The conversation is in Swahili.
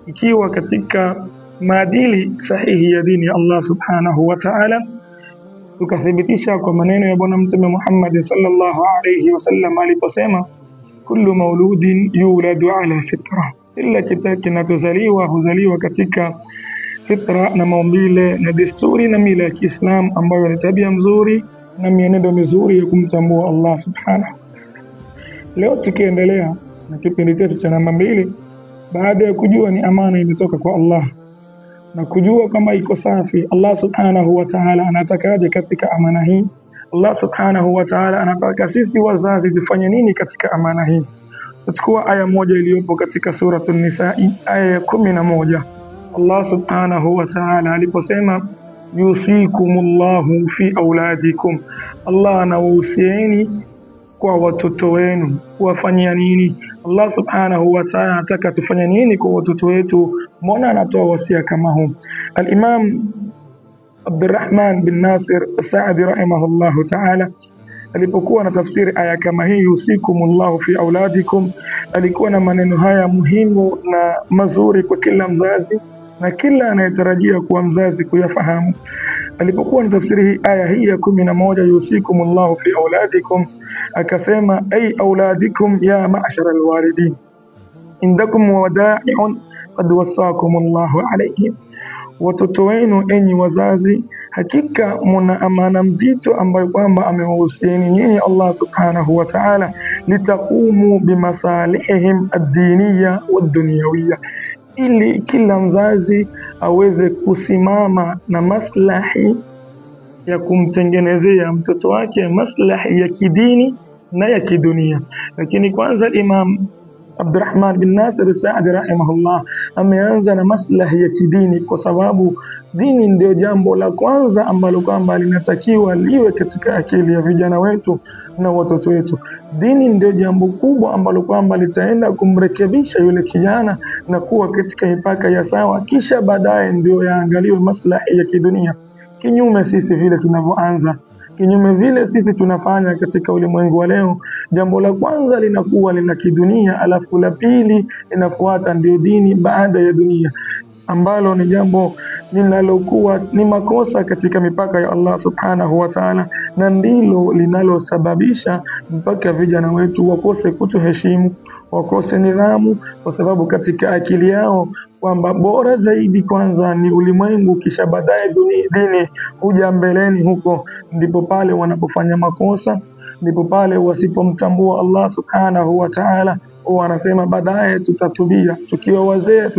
ikiwa katika maadili sahihi ya dini ya Allah subhanahu wa ta'ala, tukathibitisha kwa maneno ya Bwana Mtume Muhammad sallallahu alayhi wasallam aliposema, kullu mauludin yuladu ala fitra, illa kinachozaliwa huzaliwa katika fitra na maumbile na desturi na mila ya Kiislamu, ambayo ni tabia mzuri na mienendo mizuri ya kumtambua Allah subhanahu. Leo tukiendelea na kipindi chetu cha namba 2, baada ya kujua ni amana imetoka kwa Allah na kujua kama iko safi, Allah subhanahu wa ta'ala anatakaje katika amana hii? Allah subhanahu wa ta'ala anataka sisi wazazi tufanye nini katika amana hii? Tutachukua aya moja iliyopo katika suratul Nisaa, aya ya 11. Allah subhanahu wa ta'ala aliposema, yusikumullahu fi auladikum, Allah anawahusieni kwa watoto wenu kuwafanyia nini? Allah subhanahu wa ta'ala anataka tufanye nini kwa watoto wetu? Mbona anatoa wasia kama huu? Al-Imam Abdurrahman bin Nasir As-Saadi rahimahullahu ta'ala alipokuwa anatafsiri aya kama hii, yusikumullahu fi auladikum, alikuwa na maneno haya muhimu na mazuri kwa kila mzazi na kila anayetarajia kuwa mzazi kuyafahamu. Alipokuwa anatafsiri aya hii ya 11, yusikumullahu fi auladikum, akasema, ay auladikum ya ma'shara alwalidin, indakum wada'i'un qad wasakumullahu alayhim, watoto wenu enyi wazazi, hakika mna amana mzito ambayo kwamba amewahusieni nyinyi Allah subhanahu wa ta'ala, litaqumu bimasalihihim ad-diniyya wad-dunyawiyya, ili kila mzazi aweze kusimama na maslahi ya kumtengenezea mtoto wake maslahi ya kidini na ya kidunia. Lakini kwanza Imam Abdurrahman bin Nasir Saadi rahimahullah ameanza na maslahi ya kidini, kwa sababu dini ndio jambo la kwanza ambalo kwamba linatakiwa liwe katika akili ya vijana wetu na watoto wetu. Dini ndio jambo kubwa ambalo kwamba litaenda kumrekebisha yule kijana na kuwa katika mipaka ya sawa, kisha baadaye ndio yaangaliwe maslahi ya kidunia. Kinyume sisi vile tunavyoanza, kinyume vile sisi tunafanya katika ulimwengu wa leo, jambo la kwanza linakuwa lina kidunia, alafu la pili linafuata ndio dini baada ya dunia, ambalo ni jambo linalokuwa ni makosa katika mipaka ya Allah subhanahu wa ta'ala, na ndilo linalosababisha mpaka vijana wetu wakose kutuheshimu, wakose nidhamu, kwa sababu katika akili yao kwamba bora zaidi kwanza ni ulimwengu, kisha baadaye dini huja mbeleni. Huko ndipo pale wanapofanya makosa, ndipo pale wasipomtambua Allah subhanahu wa ta'ala, wanasema baadaye tutatubia, tukiwa wazee